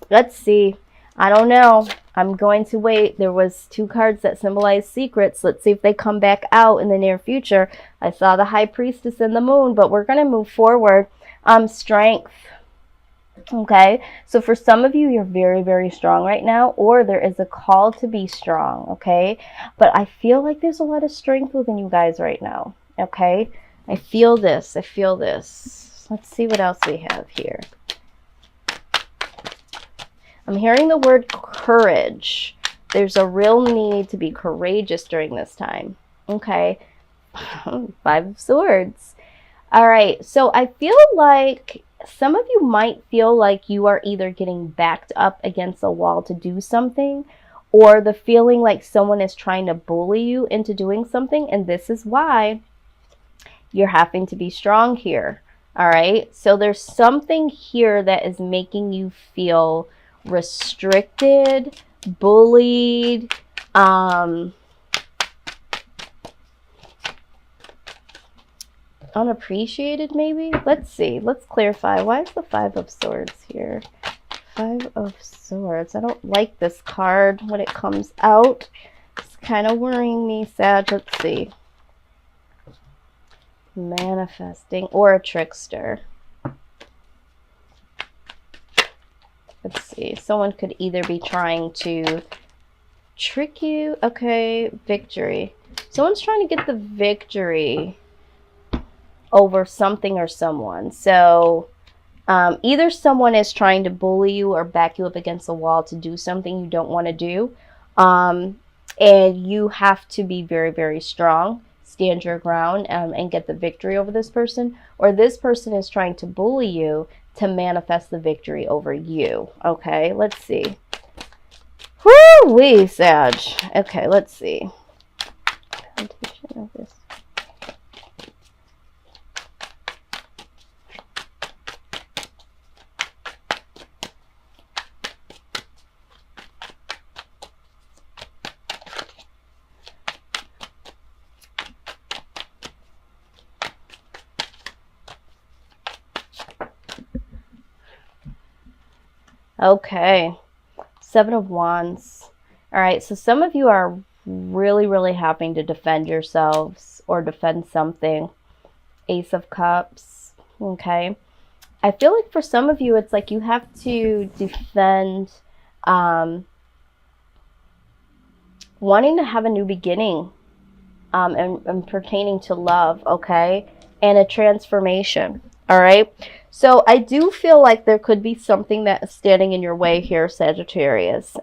Let's see. I don't know. I'm going to wait. There was 2 cards that symbolize secrets. Let's see if they come back out in the near future. I saw the High Priestess and the Moon, but we're going to move forward. Strength. Okay, so for some of you, you're very, very strong right now, or there is a call to be strong, okay? But I feel like there's a lot of strength within you guys right now, okay? I feel this. I feel this. Let's see what else we have here. I'm hearing the word courage. There's a real need to be courageous during this time, okay? 5 of Swords. All right, so I feel like some of you might feel like you are either getting backed up against a wall to do something, or the feeling like someone is trying to bully you into doing something, and this is why you're having to be strong here. All right, so there's something here that is making you feel restricted, bullied, unappreciated maybe. Let's see. Let's clarify. Why is the 5 of Swords here? 5 of Swords. I don't like this card when it comes out. It's kind of worrying me, Sag. Let's see. Manifesting or a trickster. Let's see. Someone could either be trying to trick you. Okay, victory. Someone's trying to get the victory over something or someone. So either someone is trying to bully you or back you up against a wall to do something you don't want to do. And you have to be very, very strong, stand your ground, and get the victory over this person. Or this person is trying to bully you to manifest the victory over you. Okay, let's see. Woo-wee, Sag. Okay, let's see. Presentation of this. Okay, 7 of Wands. All right, so some of you are really, really having to defend yourselves or defend something. Ace of Cups. Okay, I feel like for some of you, it's like you have to defend wanting to have a new beginning and pertaining to love, okay, and a transformation. All right, so I do feel like there could be something that is standing in your way here, Sagittarius.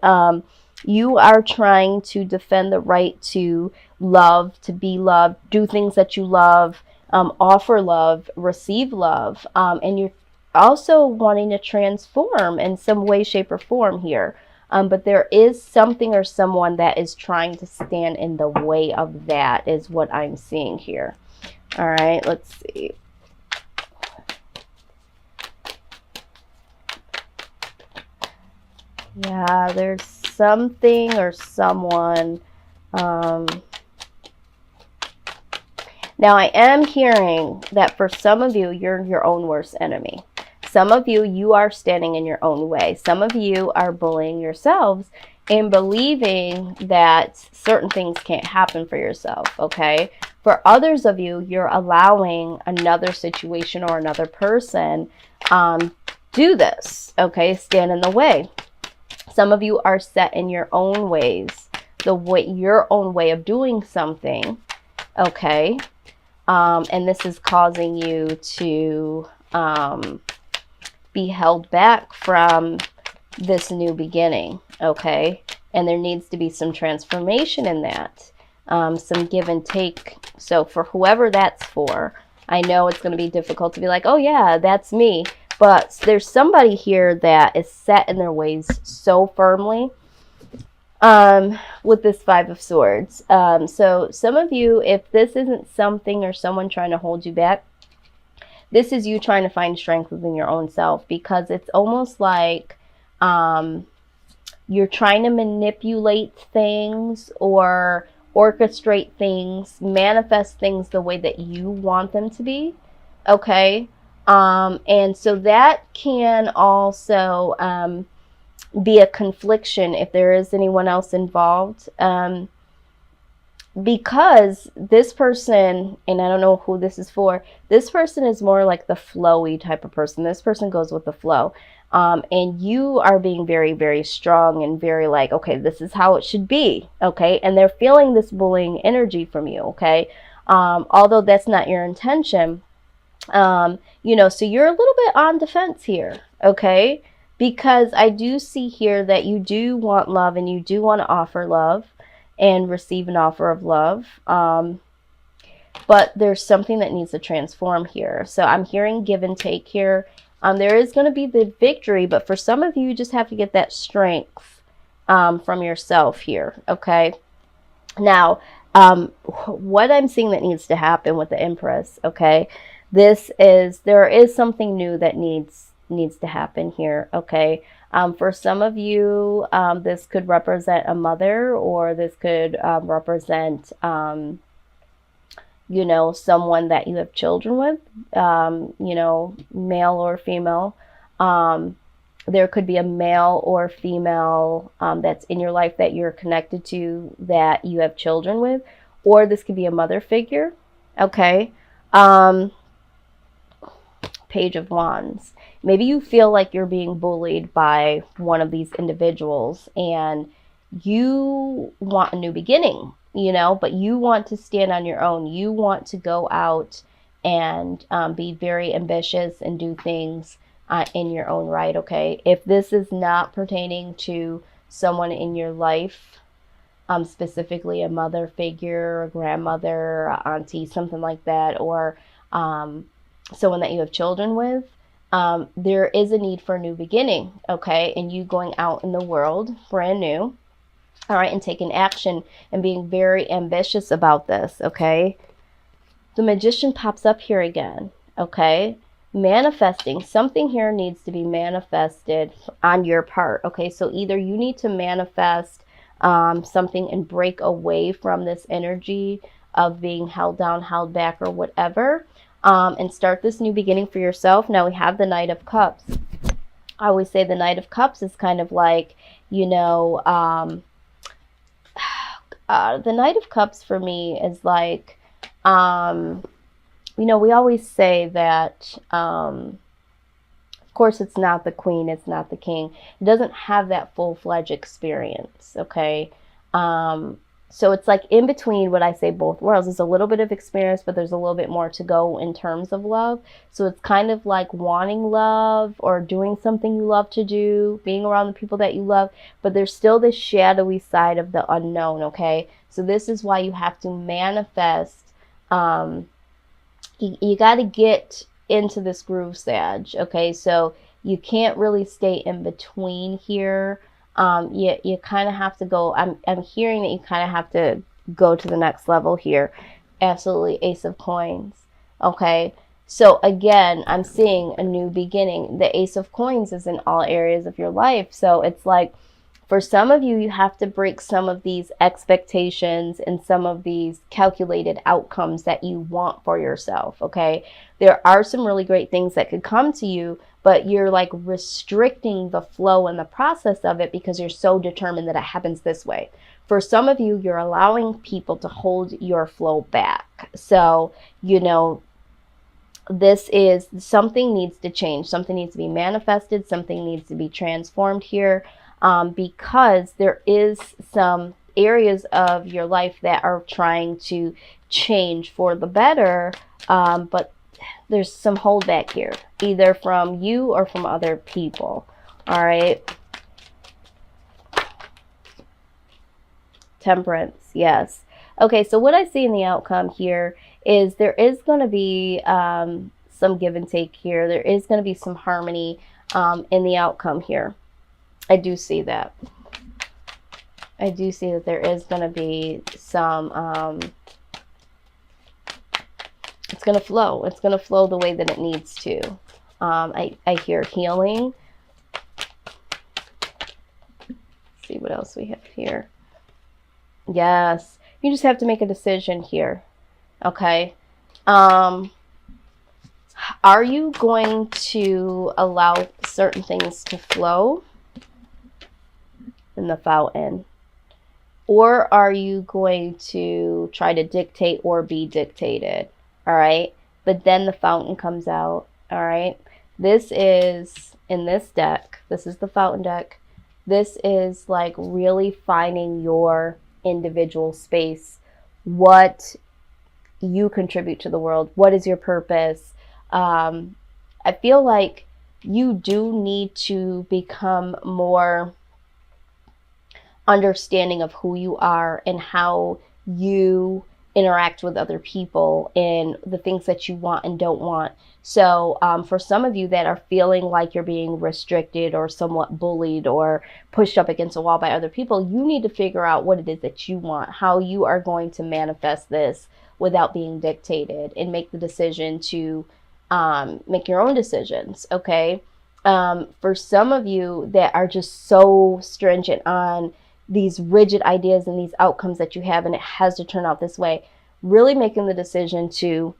You are trying to defend the right to love, to be loved, do things that you love, offer love, receive love, and you're also wanting to transform in some way, shape, or form here. But there is something or someone that is trying to stand in the way of that, is what I'm seeing here. All right, let's see. Yeah, there's something or someone. Now, I am hearing that for some of you, you're your own worst enemy. Some of you, you are standing in your own way. Some of you are bullying yourselves and believing that certain things can't happen for yourself, okay? For others of you, you're allowing another situation or another person do this, okay? Stand in the way. Some of you are set in your own ways, your own way of doing something, okay? And this is causing you to be held back from this new beginning, okay? And there needs to be some transformation in that, some give and take. So for whoever that's for, I know it's going to be difficult to be like, oh yeah, that's me. But there's somebody here that is set in their ways so firmly with this 5 of Swords. So some of you, if this isn't something or someone trying to hold you back, this is you trying to find strength within your own self, because it's almost like you're trying to manipulate things or orchestrate things, manifest things the way that you want them to be, okay? And so that can also be a confliction if there is anyone else involved. Because this person, and I don't know who this is for, this person is more like the flowy type of person. This person goes with the flow. And you are being very, very strong and very like, okay, this is how it should be. Okay. And they're feeling this bullying energy from you. Okay. Although that's not your intention. You know, so you're a little bit on defense here. Okay. Because I do see here that you do want love and you do want to offer love and receive an offer of love. But there's something that needs to transform here. So I'm hearing give and take here. There is going to be the victory, but for some of you, you just have to get that strength from yourself here. Okay. Now, what I'm seeing that needs to happen with the Empress. Okay. There is something new that needs to happen here. Okay. For some of you, this could represent a mother, or this could represent, you know, someone that you have children with, you know, male or female. There could be a male or female that's in your life that you're connected to that you have children with, or this could be a mother figure. Okay. Page of Wands. Maybe you feel like you're being bullied by one of these individuals and you want a new beginning, you know, but you want to stand on your own. You want to go out and be very ambitious and do things in your own right. Okay. If this is not pertaining to someone in your life, specifically a mother figure, a grandmother, a auntie, something like that, or someone that you have children with, there is a need for a new beginning, okay? And you going out in the world, brand new, all right, and taking action and being very ambitious about this, okay? The Magician pops up here again, okay? Manifesting. Something here needs to be manifested on your part, okay? So either you need to manifest something and break away from this energy of being held down, held back, or whatever, and start this new beginning for yourself. Now we have the Knight of Cups. I always say the Knight of Cups is kind of like, you know, the Knight of Cups for me is like, you know, we always say that, of course, it's not the Queen, it's not the King. It doesn't have that full-fledged experience, okay? So it's like in between what I say both worlds. There's a little bit of experience, but there's a little bit more to go in terms of love. So it's kind of like wanting love or doing something you love to do, being around the people that you love, but there's still this shadowy side of the unknown, okay? So this is why you have to manifest. You got to get into this groove, Sag, okay? So you can't really stay in between here. You kind of have to go, I'm hearing that you kind of have to go to the next level here. Absolutely. Ace of Coins. Okay. So again, I'm seeing a new beginning. The Ace of Coins is in all areas of your life. So it's like, for some of you, you have to break some of these expectations and some of these calculated outcomes that you want for yourself, okay? There are some really great things that could come to you, but you're like restricting the flow and the process of it because you're so determined that it happens this way. For some of you, you're allowing people to hold your flow back. So, you know, this is something needs to change. Something needs to be manifested. Something needs to be transformed here. Because there is some areas of your life that are trying to change for the better, but there's some holdback here, either from you or from other people. All right. Temperance, yes. Okay, so what I see in the outcome here is there is going to be some give and take here. There is going to be some harmony in the outcome here. I do see that. I do see that there is going to be some, it's going to flow. It's going to flow the way that it needs to. I hear healing. Let's see what else we have here. Yes. You just have to make a decision here. Okay. Are you going to allow certain things to flow in the fountain? Or are you going to try to dictate or be dictated? All right. But then the fountain comes out. All right. This is in this deck. This is the fountain deck. This is like really finding your individual space. What you contribute to the world. What is your purpose? I feel like you do need to become more understanding of who you are and how you interact with other people and the things that you want and don't want. So for some of you that are feeling like you're being restricted or somewhat bullied or pushed up against a wall by other people, you need to figure out what it is that you want, how you are going to manifest this without being dictated, and make the decision to make your own decisions, okay? For some of you that are just so stringent on these rigid ideas and these outcomes that you have, and it has to turn out this way, really making the decision to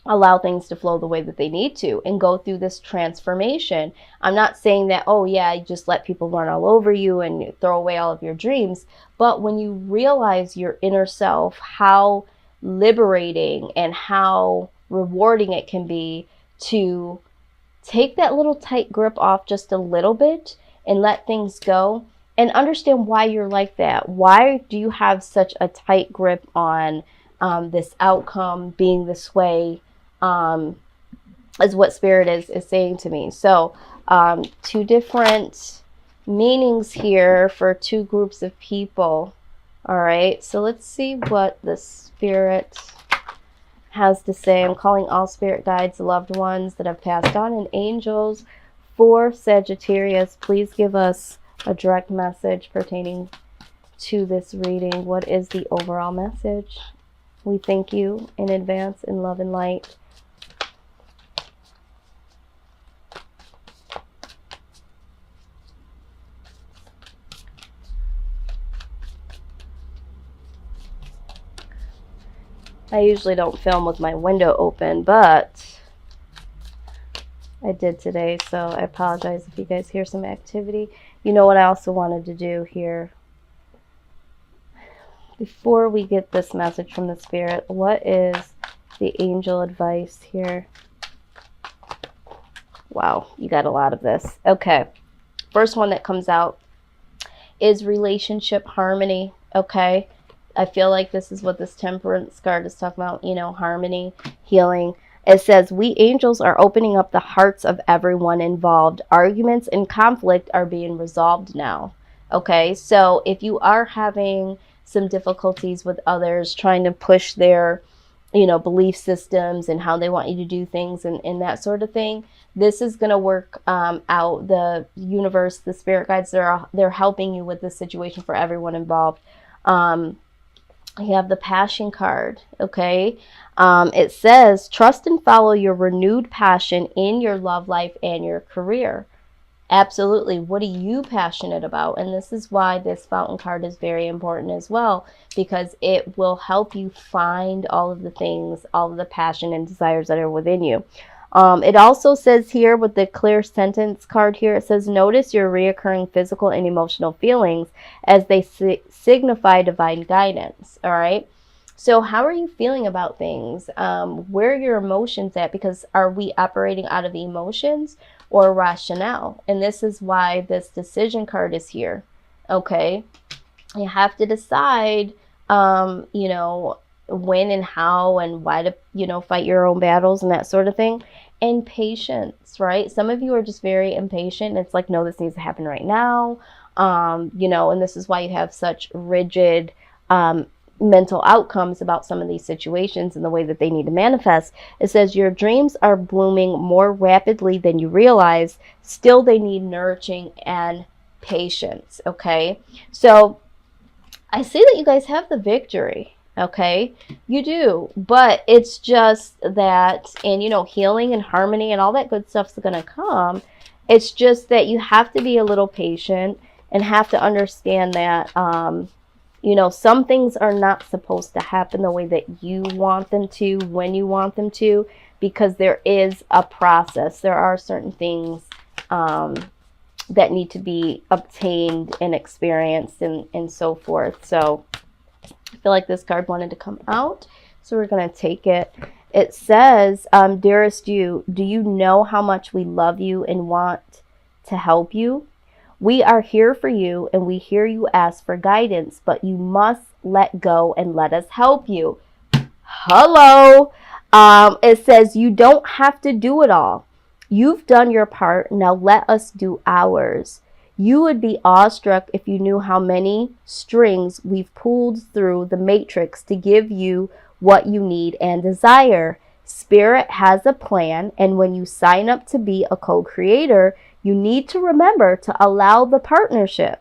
allow things to flow the way that they need to and go through this transformation. I'm not saying that, oh yeah, just let people run all over you and throw away all of your dreams. But when you realize your inner self, how liberating and how rewarding it can be to take that little tight grip off just a little bit and let things go, and understand why you're like that. Why do you have such a tight grip on this outcome being this way, is what Spirit is saying to me. So two different meanings here for two groups of people. All right, so let's see what the Spirit has to say. I'm calling all spirit guides, loved ones that have passed on, and angels for Sagittarius. Please give us a direct message pertaining to this reading. What is the overall message? We thank you in advance in love and light. I usually don't film with my window open, but I did today, so I apologize if you guys hear some activity. You know what I also wanted to do here? Before we get this message from the Spirit, what is the angel advice here? Wow, you got a lot of this. Okay, first one that comes out is relationship harmony, okay? I feel like this is what this Temperance card is talking about, you know, harmony, healing. It says, we angels are opening up the hearts of everyone involved. Arguments and conflict are being resolved now. Okay, so if you are having some difficulties with others, trying to push their, you know, belief systems and how they want you to do things and that sort of thing, this is going to work out. The universe, the spirit guides, they're helping you with this situation for everyone involved. You have the Passion card, okay? It says, trust and follow your renewed passion in your love life and your career. Absolutely. What are you passionate about? And this is why this Fountain card is very important as well, because it will help you find all of the things, all of the passion and desires that are within you. It also says here with the Clear Sentence card here, it says, notice your reoccurring physical and emotional feelings as they signify divine guidance. All right. So how are you feeling about things? Where are your emotions at? Because are we operating out of emotions or rationale? And this is why this Decision card is here. Okay. You have to decide, you know, when and how and why to, you know, fight your own battles and that sort of thing. And patience, right? Some of you are just very impatient. It's like, no, this needs to happen right now. You know, and this is why you have such rigid mental outcomes about some of these situations and the way that they need to manifest. It says your dreams are blooming more rapidly than you realize. Still, they need nurturing and patience. Okay, so I see that you guys have the victory. Okay, you do, but it's just that, and you know, healing and harmony and all that good stuff's gonna come. It's just that you have to be a little patient and have to understand that you know, some things are not supposed to happen the way that you want them to, when you want them to. because there is a process. There are certain things that need to be obtained and experienced and so forth. So I feel like this card wanted to come out, so we're going to take it. It says, dearest you, do you know how much we love you and want to help you? We are here for you, and we hear you ask for guidance, but you must let go and let us help you. Hello. It says you don't have to do it all. You've done your part. Now let us do ours. You would be awestruck if you knew how many strings we've pulled through the matrix to give you what you need and desire. Spirit has a plan, and when you sign up to be a co-creator, you need to remember to allow the partnership.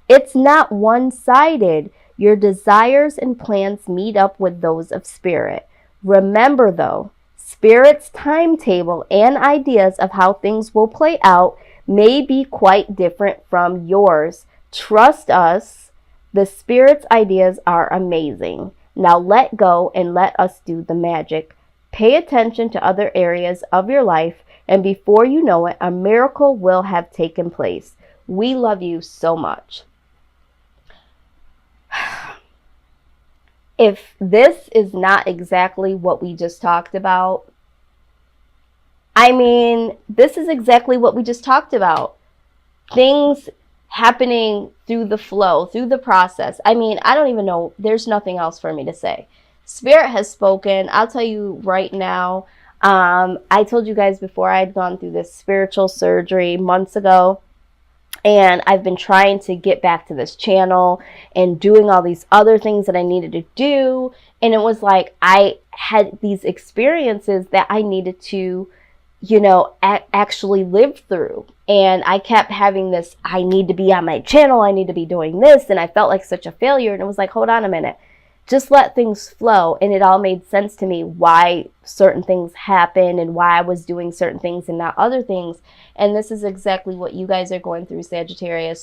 It's not one-sided. Your desires and plans meet up with those of Spirit. Remember, though, Spirit's timetable and ideas of how things will play out may be quite different from yours. Trust us, the Spirit's ideas are amazing. Now let go and let us do the magic. Pay attention to other areas of your life, and before you know it, a miracle will have taken place. We love you so much. If this is not exactly what we just talked about, I mean, this is exactly what we just talked about. Things happening through the flow, through the process. I mean, I don't even know. There's nothing else for me to say. Spirit has spoken. I'll tell you right now. I told you guys before I had gone through this spiritual surgery months ago. And I've been trying to get back to this channel and doing all these other things that I needed to do. And it was like I had these experiences that I needed to, you know, actually live through. And I kept having this, I need to be on my channel, I need to be doing this. And I felt like such a failure. And it was like, hold on a minute. Just let things flow. And it all made sense to me why certain things happen and why I was doing certain things and not other things. And this is exactly what you guys are going through, Sagittarius.